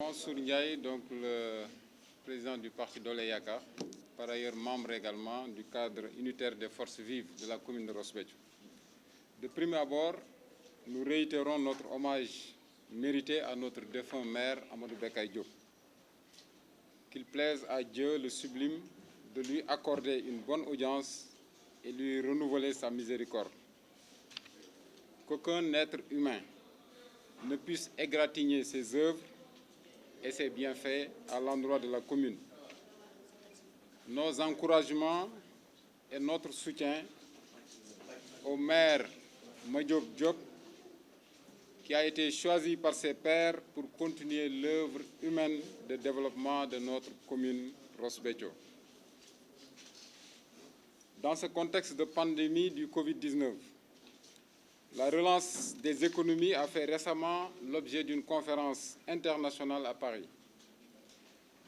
Mansour Ndiaye, donc le président du parti Doole Yaakaar, par ailleurs membre également du cadre unitaire des forces vives de la commune de Ross Béthio. De prime abord, nous réitérons notre hommage mérité à notre défunt maire Amadou Bekay Diop. Qu'il plaise à Dieu le sublime de lui accorder une bonne audience et lui renouveler sa miséricorde. Qu'aucun être humain ne puisse égratigner ses œuvres et ses bienfaits à l'endroit de la commune. Nos encouragements et notre soutien au maire Madiop Diop, qui a été choisi par ses pairs pour continuer l'œuvre humaine de développement de notre commune Ross Béthio. Dans ce contexte de pandémie du Covid-19, la relance des économies a fait récemment l'objet d'une conférence internationale à Paris.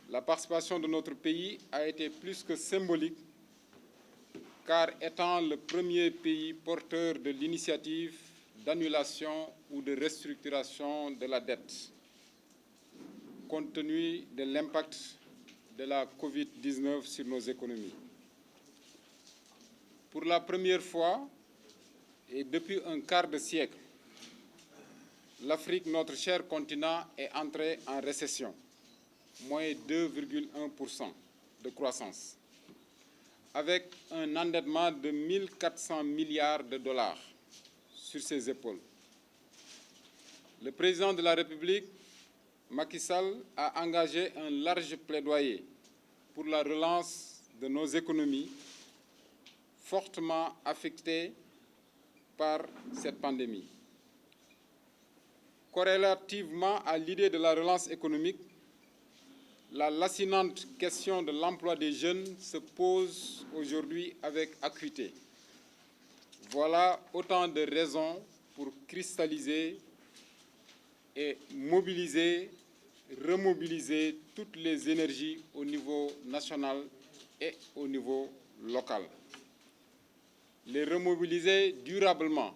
La participation de notre pays a été plus que symbolique, car étant le premier pays porteur de l'initiative d'annulation ou de restructuration de la dette, compte tenu de l'impact de la Covid-19 sur nos économies. Pour la première fois, et depuis un quart de siècle, l'Afrique, notre cher continent, est entrée en récession, moins 2,1% de croissance, avec un endettement de 1400 milliards de dollars sur ses épaules. Le président de la République, Macky Sall, a engagé un large plaidoyer pour la relance de nos économies fortement affectées par cette pandémie. Corrélativement à l'idée de la relance économique, la lancinante question de l'emploi des jeunes se pose aujourd'hui avec acuité. Voilà autant de raisons pour cristalliser et mobiliser, remobiliser toutes les énergies au niveau national et au niveau local. Les remobiliser durablement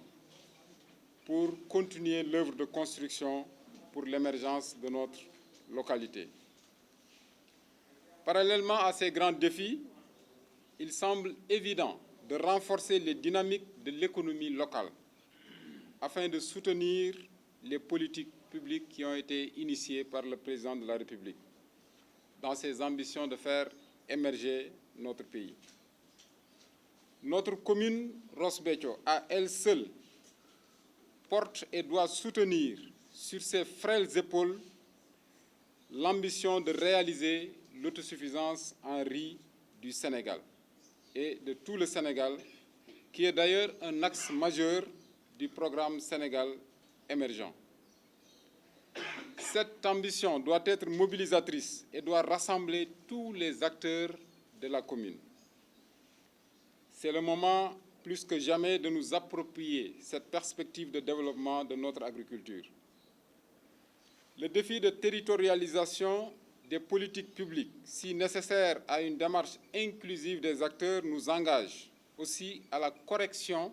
pour continuer l'œuvre de construction pour l'émergence de notre localité. Parallèlement à ces grands défis, il semble évident de renforcer les dynamiques de l'économie locale afin de soutenir les politiques publiques qui ont été initiées par le président de la République dans ses ambitions de faire émerger notre pays. Notre commune Ross Béthio, à elle seule, porte et doit soutenir sur ses frêles épaules l'ambition de réaliser l'autosuffisance en riz du Sénégal et de tout le Sénégal, qui est d'ailleurs un axe majeur du programme Sénégal émergent. Cette ambition doit être mobilisatrice et doit rassembler tous les acteurs de la commune. C'est le moment plus que jamais de nous approprier cette perspective de développement de notre agriculture. Le défi de territorialisation des politiques publiques, si nécessaire à une démarche inclusive des acteurs, nous engage aussi à la correction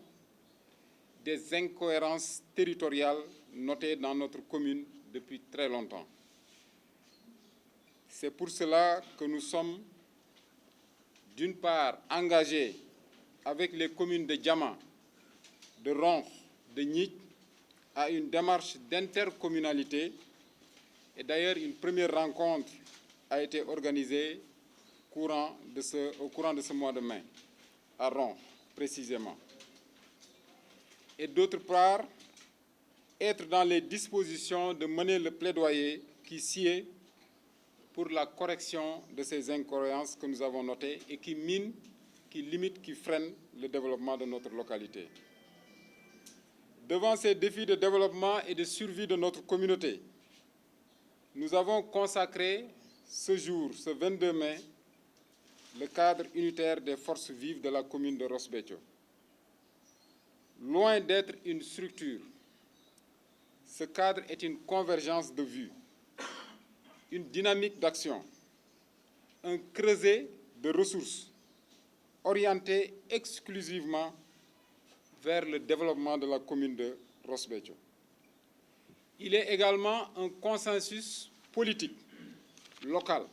des incohérences territoriales notées dans notre commune depuis très longtemps. C'est pour cela que nous sommes d'une part engagés avec les communes de Diama, de Ronk, de Nyik, à une démarche d'intercommunalité. Et d'ailleurs, une première rencontre a été organisée au courant de ce mois de mai, à Ronk, précisément. Et d'autre part, être dans les dispositions de mener le plaidoyer qui sied pour la correction de ces incohérences que nous avons notées et qui minent, qui limitent, qui freinent le développement de notre localité. Devant ces défis de développement et de survie de notre communauté, nous avons consacré ce jour, ce 22 mai, le cadre unitaire des forces vives de la commune de Ross Béthio. Loin d'être une structure, ce cadre est une convergence de vues, une dynamique d'action, un creuset de ressources orienté exclusivement vers le développement de la commune de Ross Béthio. Il est également un consensus politique local,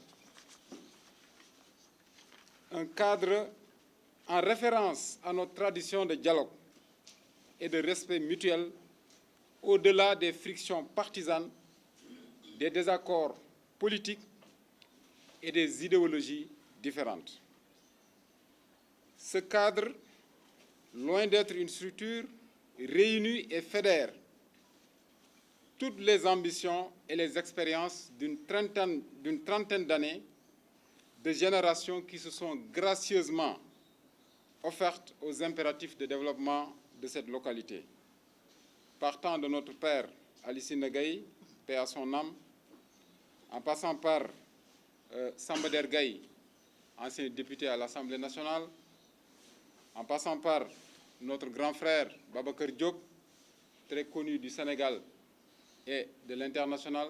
un cadre en référence à notre tradition de dialogue et de respect mutuel au-delà des frictions partisanes, des désaccords politiques et des idéologies différentes. Ce cadre, loin d'être une structure, réunit et fédère toutes les ambitions et les expériences d'une trentaine d'années de générations qui se sont gracieusement offertes aux impératifs de développement de cette localité. Partant de notre père Alicine Gaye, paix à son âme, en passant par Samba Der Gaye, ancien député à l'Assemblée nationale, en passant par notre grand frère Babacar Diop, très connu du Sénégal et de l'international,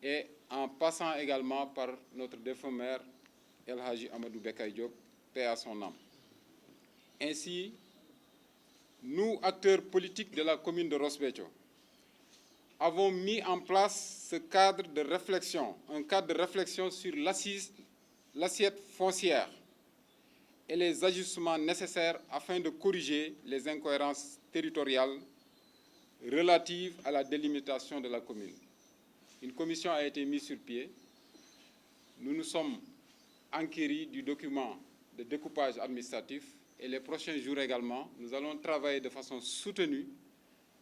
et en passant également par notre défunt maire El Hadji Amadou Bekay Diop, paix à son âme. Ainsi, nous, acteurs politiques de la commune de Ross Béthio, avons mis en place ce cadre de réflexion, un cadre de réflexion sur l'assiette foncière et les ajustements nécessaires afin de corriger les incohérences territoriales relatives à la délimitation de la commune. Une commission a été mise sur pied. Nous nous sommes enquéris du document de découpage administratif et les prochains jours également, nous allons travailler de façon soutenue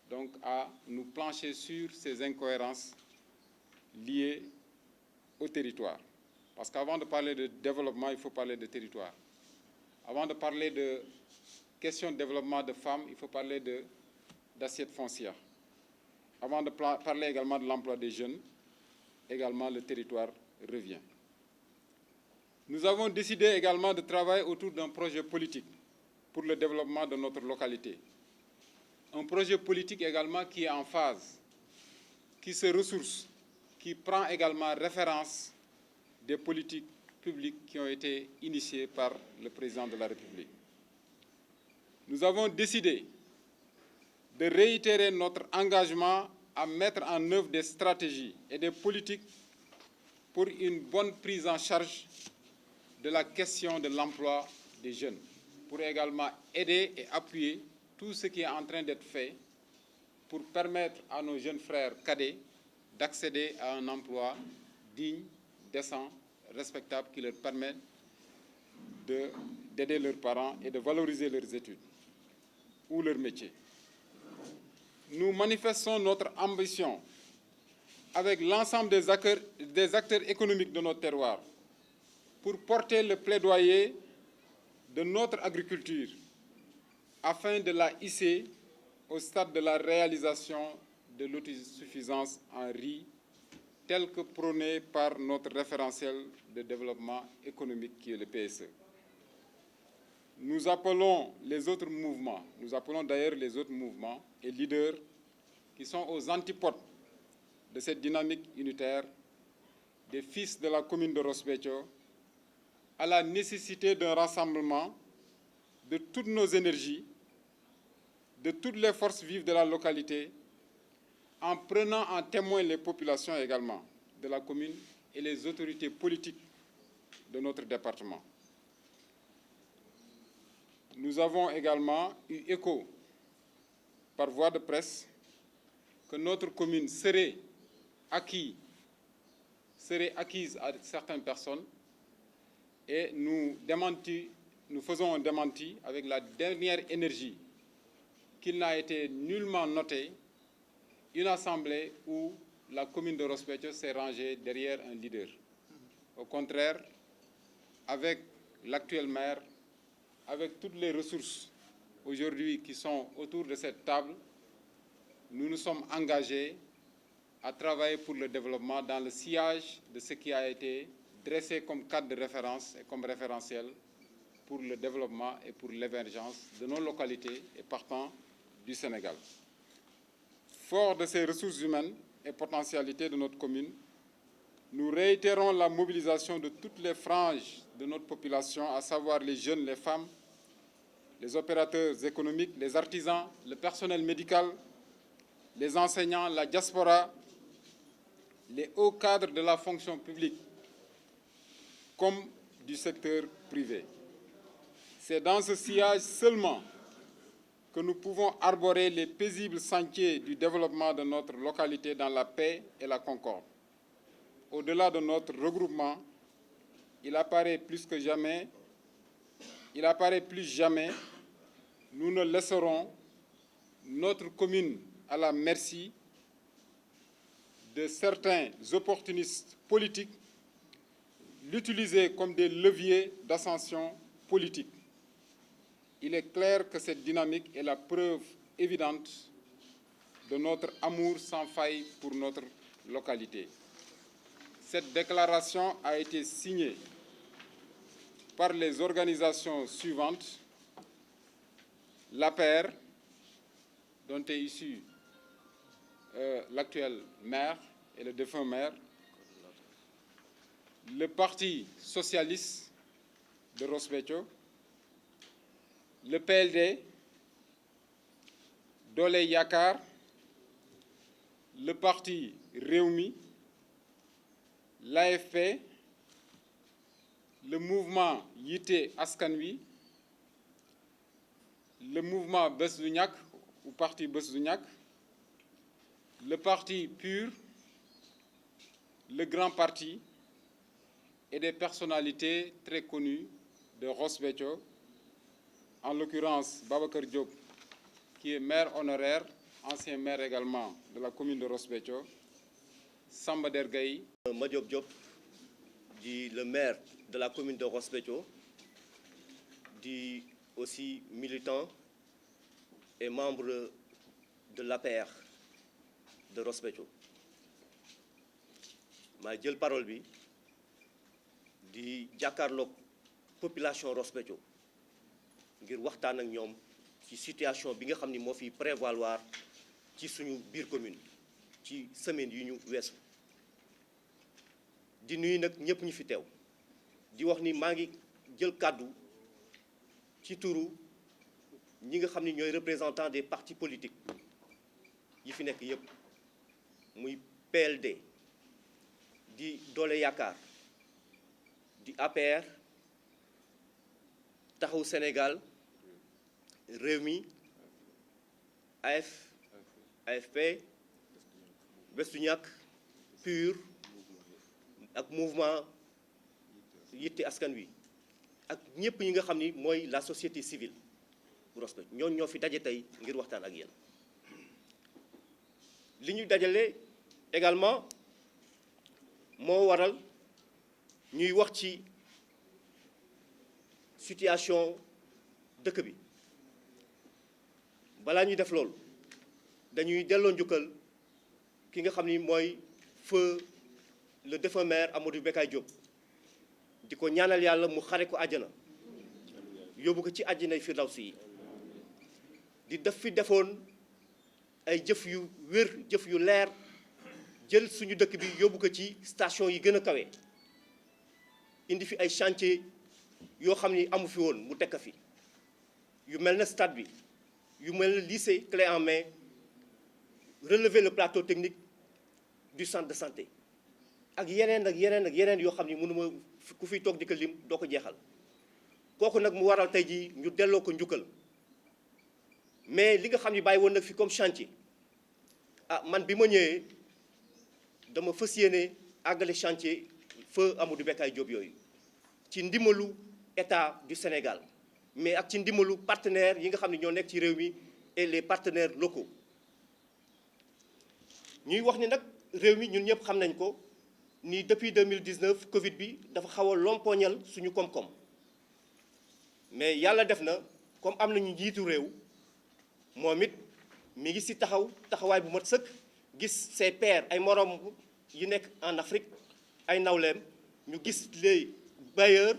donc à nous plancher sur ces incohérences liées au territoire. Parce qu'avant de parler de développement, il faut parler de territoire. Avant de parler de questions de développement de femmes, il faut parler d'assiette foncière. Avant de parler également de l'emploi des jeunes, également le territoire revient. Nous avons décidé également de travailler autour d'un projet politique pour le développement de notre localité. Un projet politique également qui est en phase, qui se ressource, qui prend également référence des politiques publiques qui ont été initiées par le président de la République. Nous avons décidé de réitérer notre engagement à mettre en œuvre des stratégies et des politiques pour une bonne prise en charge de la question de l'emploi des jeunes, pour également aider et appuyer tout ce qui est en train d'être fait pour permettre à nos jeunes frères cadets d'accéder à un emploi digne, décent, respectable, qui leur permet d'aider leurs parents et de valoriser leurs études ou leur métier. Nous manifestons notre ambition avec l'ensemble des acteurs économiques de notre terroir pour porter le plaidoyer de notre agriculture afin de la hisser au stade de la réalisation de l'autosuffisance en riz tel que prôné par notre référentiel de développement économique qui est le PSE. Nous appelons les autres mouvements, nous appelons d'ailleurs les autres mouvements et leaders qui sont aux antipodes de cette dynamique unitaire des fils de la commune de Ross Béthio à la nécessité d'un rassemblement de toutes nos énergies, de toutes les forces vives de la localité, en prenant en témoin les populations également de la commune et les autorités politiques de notre département. Nous avons également eu écho par voie de presse que notre commune serait acquise à certaines personnes et nous faisons un démenti avec la dernière énergie qu'il n'a été nullement noté une assemblée où la commune de Ross Béthio s'est rangée derrière un leader. Au contraire, avec l'actuel maire, avec toutes les ressources aujourd'hui qui sont autour de cette table, nous nous sommes engagés à travailler pour le développement dans le sillage de ce qui a été dressé comme cadre de référence et comme référentiel pour le développement et pour l'émergence de nos localités et partant du Sénégal. Fort de ces ressources humaines et potentialités de notre commune, nous réitérons la mobilisation de toutes les franges de notre population, à savoir les jeunes, les femmes, les opérateurs économiques, les artisans, le personnel médical, les enseignants, la diaspora, les hauts cadres de la fonction publique comme du secteur privé. C'est dans ce sillage seulement que nous pouvons arborer les paisibles sentiers du développement de notre localité dans la paix et la concorde. Au-delà de notre regroupement, il apparaît plus jamais, nous ne laisserons notre commune à la merci de certains opportunistes politiques l'utiliser comme des leviers d'ascension politique. Il est clair que cette dynamique est la preuve évidente de notre amour sans faille pour notre localité. Cette déclaration a été signée par les organisations suivantes: l'APR, dont est issu l'actuel maire et le défunt maire, le Parti socialiste de Ross Béthio, le PLD, Dooley Yaakaar, le Parti Rewmi, l'AFP, le mouvement Yité Askan Wi, le mouvement Bës Du Ñakk ou Parti Bës Du Ñakk, le Parti PUR, le Grand Parti et des personnalités très connues de Ross Béthio, en l'occurrence Babacar Diop, qui est maire honoraire, ancien maire également de la commune de Ross Béthio, Samba Der Gaye. Madiop Diop, dit le maire de la commune de Ross Béthio, dit aussi militant et membre de l'APR de Ross Béthio. maa jël parole bi di jàkkaarloog population Ross Béthio ngir waxtaan ak ñoom ci situation bi nga xam ni moo fi prévaloir ci suñu biir commune ci semaine yu ñu weesu. di nuyu nag ñëpp ñu fi teew di wax ni maa ngi jël kàddu ci turu ñi nga xam ni ñooy représentants des partis politiques yi fi nekk yëpp muy PLD di Dooley Yaakaar di APR Taxawu Sénégal Rewmi AFP Bës Du Ñakk PUR ak mouvement Yité Askan Wi ak ñëpp ñi nga xam ni mooy la société civile bu Ross Béthio ñooñu ñoo fi daje tey ngir waxtaan ak yéen. li ñu dajale également moo waral ñuy wax ci situation dëkk bi. balaa ñuy def loolu dañuy delloo njukkal ki nga xam ni mooy feu le défunt maire Amadou Bekay Diop di ko ñaanal yàlla mu xare ko àjjana yóbbu ko ci àjjanay firdawsi yi di def fi defoon ay jëf yu wér jëf yu leer jël suñu dëkk bi yóbbu ko ci station yi gën a kawe indi fi ay chantier yoo xam ni amu fi woon mu tekk fi yu mel ne stade bi yu mel ne lycée clé en main relever le plateau technique du centre de santé ak yeneen ak yeneen ak yeneen yoo xam ni mënuma ku fiy toog di ko lim doo ko jeexal kooku nag mu waral tey jii ñu delloo ko njukkal mais li nga xam ni bàyyi woon nag fi comme chantier man bi ma ñëwee dama fas yéene àggale chantier feu Amadou Bekay Diop yooyu ci ndimbalu état du Sénégal mais ak ci ndimbalu partenaires yi nga xam ne ñoo nekk ci réew mi et les partenaires locaux ñuy wax ni nag réew mi ñun ñëpp xam nañ ko ni depuis 2019 Covid bi dafa xaw a lompoñal suñu koom-koom mais yàlla def na comme am nañu njiitu réew moom it mi ngi ci taxawaay bu mat sëkk gis ses pairs ay moroom yi nekk en Afrique ay nawleem ñu gis les bailleurs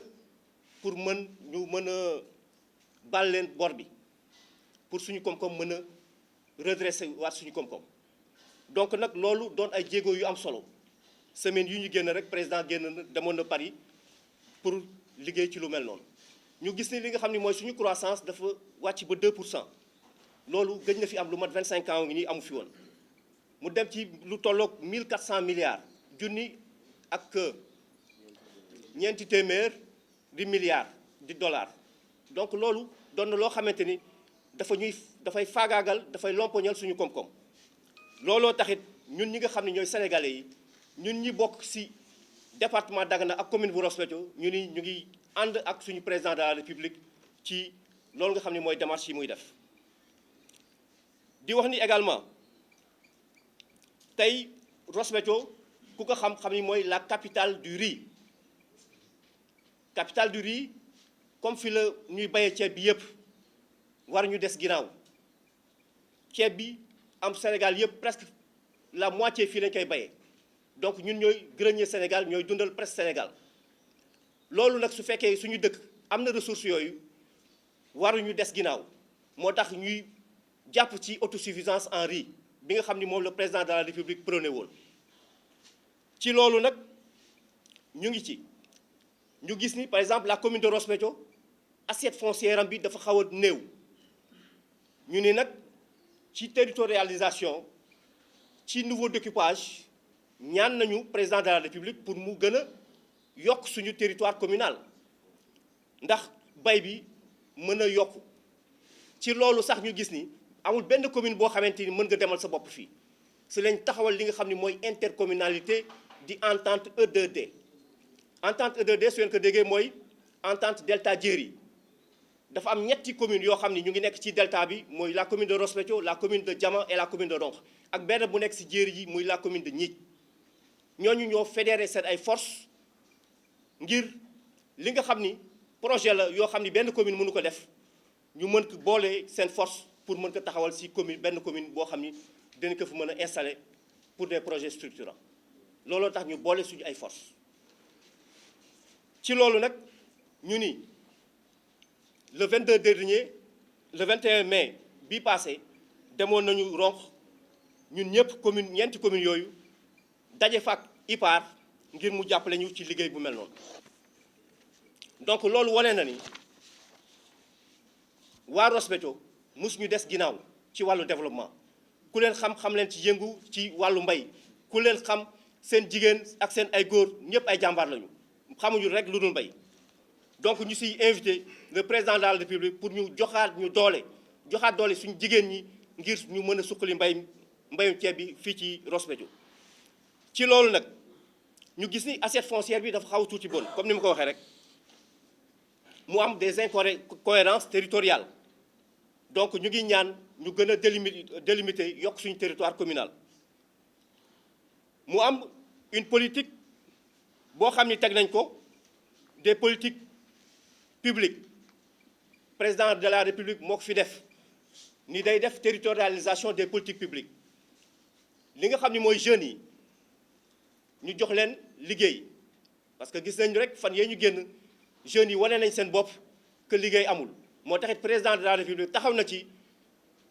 pour ñu mën a baal leen bor bi pour suñu koom-koom mën a redresser waat suñu koom-koom donc nag loolu doon ay jéego yu am solo semaine yu ñu génn rek président génn na demoon na Paris pour liggéey ci lu mel noonu ñu gis ni li nga xam ne mooy suñu croissance dafa wàcc ba 2%. loolu gëj na fi am lu mat 25 ans ngi nii amu fi woon mu dem ci lu tolloog 1400 milliards junni ak ñeenti téeméer di milliards di dollars donc loolu doon na loo xamante ni dafay faagaagal dafay lompoñal suñu koom-koom looloo taxit ñun ñi nga xam ne ñooy sénégalais yi ñun ñi bokk ci département Dagana ak commune bu Ross Béthio ñu ngi ànd ak suñu président de la république ci loolu nga xam ne mooy démarche yi muy def di wax ni également tey Ross Béthio ku ko xam ni mooy la capitale du riz capitale du riz comme fi la ñuy bayee ceeb bi yëpp war ñu des ginnaaw ceeb bi am Sénégal yëpp presque la moitié fii lañ koy bayee donc ñun ñooy grenier Sénégal ñooy dundal presque Sénégal loolu nag su fekkee suñu dëkk am na ressources yooyu waruñu des ginnaaw moo tax ñuy jàpp ci autosuffisance en riz bi nga xam ni moom le président de la République prôné woon ci loolu nag ñu ngi ci ñu gis ni par exemple la commune de Ross Béthio assiette foncière am bi dafa xaw a néew ñu ni nag ci territorialisation ci niveau d'occupage ñaan nañu président de la République pour mu gën a yokk suñu territoire communal ndax bay bi mën a yokk ci loolu sax ñu gis ni amul benn commune boo xamante ni mën nga demal sa bopp fii si lañ taxawal li nga xam ni mooy intercommunalité di entente E2D entente E2D su ngeen ko déggee mooy entente delta Djeri dafa am ñetti communes yoo xam ni ñu ngi nekk ci delta bi mooy la commune de Ross Béthio la commune de Diama et la commune de Ronkh ak benn bu nekk si Djeri ji muy la commune de Gnith ñooñu ñoo fédéré seen ay forces ngir li nga xam ni projet la yoo xam ni benn commune mënu ko def ñu mën ko boole seen force pour mën ko taxawal si commune benn commune boo xam ni dinañ ko fi mën a installer pour des projets structurants looloo tax ñu boole suñu ay forces ci loolu nag ñu ni le 22 dernier le 21 mai bii passé demoon nañu Ronkh ñun ñëpp commune ñeenti communes yooyu daje fa ak IPAR ngir mu jàppale ñu ci liggéey bu mel noonu donc loolu wane na ni waa Ross Béthio mus ñu des ginnaaw ci wàllu développement ku leen xam leen ci yëngu ci wàllu mbay ku leen xam seen jigéen ak seen ay góor ñëpp ay jàmbaar lañu xamuñu rek lu dul mbay donc ñu siy invité le président de la République pour ñu joxaat doole suñu jigéen ñi ngir ñu mën a suqali mbayum ceeb bi fii ci Ross Béthio ci loolu nag ñu gis ni assiette foncière bi dafa xaw a tuuti bon comme ni ma ko waxee rek mu am des incohérences territoriales donc ñu ngi ñaan ñu gën a délimiter yokk suñu territoire communal mu am une politique boo xam ni teg nañ ko des politiques publiques président de la République moo ko fi def ni day def territorialisation des politiques publiques li nga xam ni mooy jeunes yi ñu jox leen liggéey parce que gis nañu rek fan yee ñu génn jeunes yi wane nañ seen bopp que liggéey amul moo taxit président de la République taxaw na ci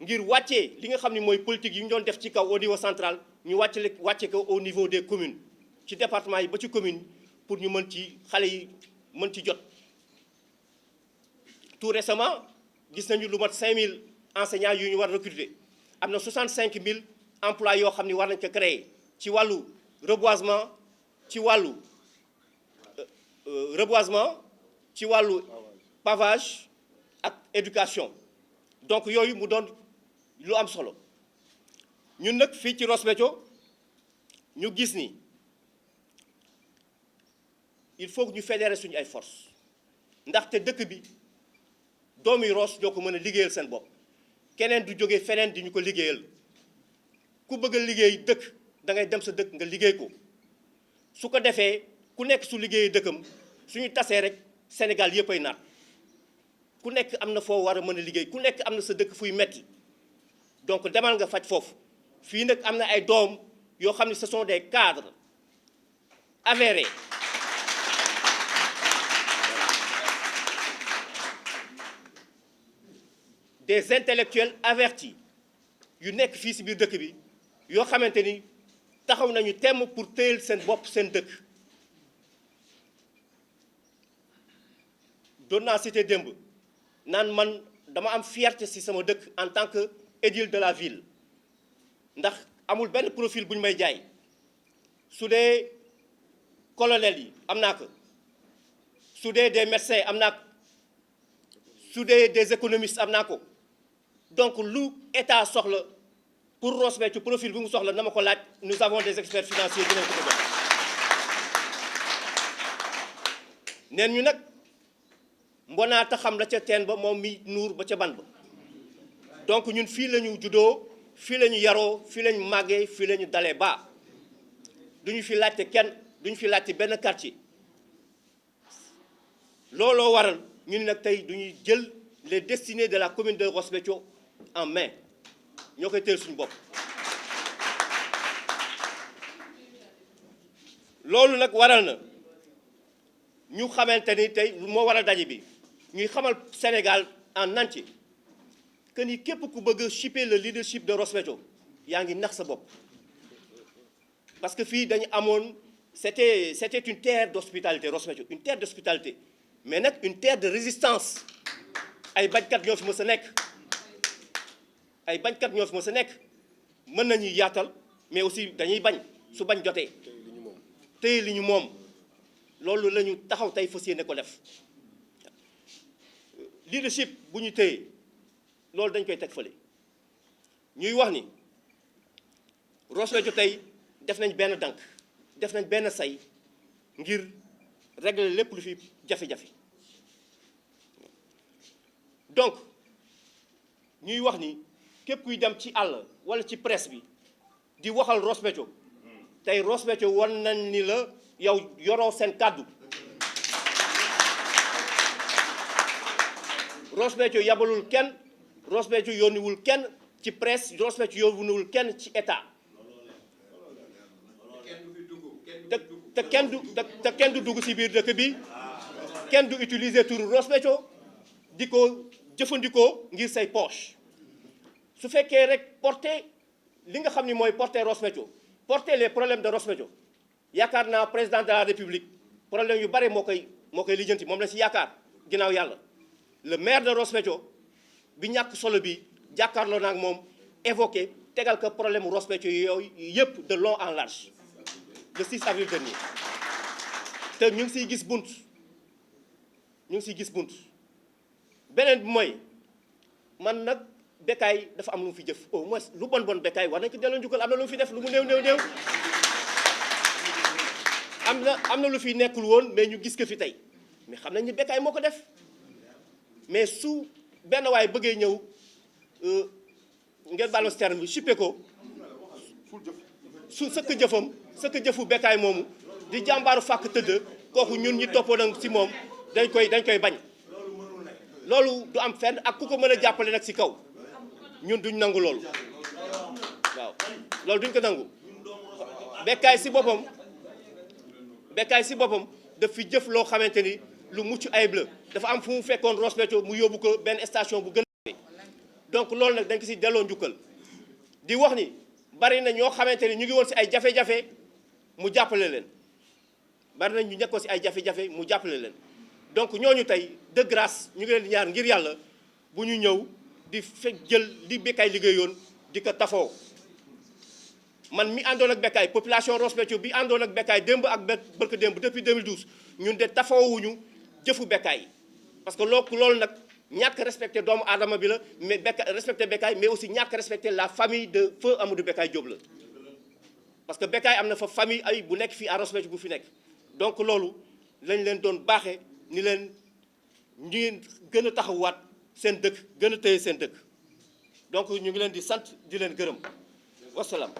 ngir wàccee li nga xam ni mooy politique yi ñu doon def ci kaw au niveau central ñu wàcce ko au niveau des communes ci département yi ba ci commune pour ñu mën ci xale yi mën ci jot. Tout récemment gis nañu lu mat 5000 enseignants yu ñu war recruter am na 65000 emplois yoo xam ni war nañ ko créer ci wàllu reboisement ci wàllu pavage ak éducation donc yooyu mu doon lu am solo ñun nag fii ci Ross Béthio ñu gis ni il faut que ñu fédérer suñu ay forces ndaxte dëkk bi doomi Ross ñoo ko mën a liggéeyal seen bopp keneen du jógee feneen di ñu ko liggéeyal ku bëgg a liggéey dëkk da ngay dem sa dëkk nga liggéey ko su ko defee ku nekk su liggéeyee dëkkam suñu tasee rek Sénégal yëpp ay naat ku nekk am na foo war a mën a liggéey ku nekk am na sa dëkk fuy metti donc demal nga faj foofu fii nag am na ay doom yoo xam ne ce sont des cadres avérés des intellectuels avertis yu nekk fii si biir dëkk bi yoo xamante ni taxaw nañu temm pour téyel seen bopp seen dëkk doon naa cité démb naan man dama am fierté si sama dëkk en tant que édile de la ville ndax amul benn profil bu ñu may jaay su dee colonel yi am naa ko su dee des médecins am naa ko su dee des économistes am naa ko donc lu état soxla pour Ross Béthio profil bi mu soxla na ma ko laaj nous avons des experts financiers dinañ ko ko jox neen ñu nag mbonaa ta xam la ca teen ba moom mi nuur ba ca ban ba donc ñun fii la ñu juddoo fii la ñu yaroo fii la ñu màggee fii la ñu dalee baa duñu fi laajte kenn duñu fi laajte benn quartier looloo waral ñu ne nag tey duñuy jël les destinées de la commune de Ross Béthio en main ñoo koy teel suñu bopp loolu nag waral na ñu xamante ni tey moo waral daje bi ñuy xamal Sénégal en entier que ni képp ku bëgg a chipper le leadership de Ross Béthio yaa ngi nax sa bopp parce que fii dañu amoon c'était une terre d'hospitalité Ross Béthio une terre d'hospitalité mais nag une terre de résistance ay bañkat ñoo fi mës a nekk ay bañkat ñoo fi mës a nekk mën nañuy yaatal mais aussi dañuy bañ su bañ jotee téye li ñu moom loolu la ñu taxaw tey fas yéene ko def leadership bu ñu téye loolu dañ koy teg fële ñuy wax ni Ross Béthio tey def nañ benn dànk def nañ benn say ngir régler lépp lu fi jafe-jafe donc ñuy wax ni képp kuy dem ci àll walla ci presse bi di waxal Ross Béthio tey Ross Béthio wan nañ ni la yow yoroo seen kàddu Ross Béthio yabalul kenn Ross Béthio yónniwul kenn ci presse Ross Béthio yónniwul kenn ci état te kenn du dugg ci biir dëkk bi kenn du utiliser turu Ross Béthio di ko jëfandikoo ngir say poche su fekkee rek porter li nga xam ni mooy porter Ross Béthio porter les problèmes de Ross Béthio yaakaar naa président de la république problème yu bare moo koy lijjanti moom la ci yaakaar ginnaaw yàlla le maire de Ross Béthio bi ñàkk solo bi jàkkaarloo na ak moom évoqué tegal ko problème Ross Béthio yooyu yëpp de long en large le 6 avril dernier te ñu ngi siy gis bunt beneen bi mooy man nag Bécaye dafa am lu mu fi jëf au moins lu bon Bécaye war nañ ko delloo njukkal am na lu mu fi def lu mu néew am na lu fi nekkul woon mais ñu gis ko fi tey mais xam nañ ni Bécaye moo ko def mais su benn waay bëggee ñëw ngeen baal ma si terme bi chippe ko su sëkk jëfu Bécaye moomu di jàmbaaru fàkk tëdd kooku ñun ñi toppoo nag si moom dañ koy bañ loolu du am fenn ak ku ko mën a jàppale nag si kaw ñun duñ nangu loolu waaw loolu duñ ko nangu Bécaye si boppam daf fi jëf loo xamante ni lu mucc ayib la dafa am fu mu fekkoon Ross Béthio mu yóbbu ko benn station bu gën a donc loolu nag dañ ko si delloo njukkal di wax ni bari na ñoo xamante ni ñu ngi woon si ay jafe-jafe mu jàppale leen bari na ñu nekkoon si ay jafe-jafe mu jàppale leen donc ñooñu tey de grâce ñu ngi leen di ñaar ngir yàlla bu ñu ñëw di fekk jël li Bécaye liggéeyoon di ko tafoo man mi àndoon ak Bécaye population Ross Béthio bi àndoon ak Bécaye démb ak bërka démb depuis 2012 ñun de tafoowuñu jëfu Bécaye parce que loolu nag ñàkk respecté doomu aadama bi la mais respecté Bécaye mais aussi ñàkk respecté la famille de feu Amadou Bécaye Diop la parce que Bécaye am na fa famille ay bu nekk fii à Ross Béthio bu fi nekk donc loolu lañ leen doon baaxee ni leen ñu gën a taxawaat seen dëkk gën a téye seen dëkk donc ñu ngi leen di sant di leen gërëm wasalaam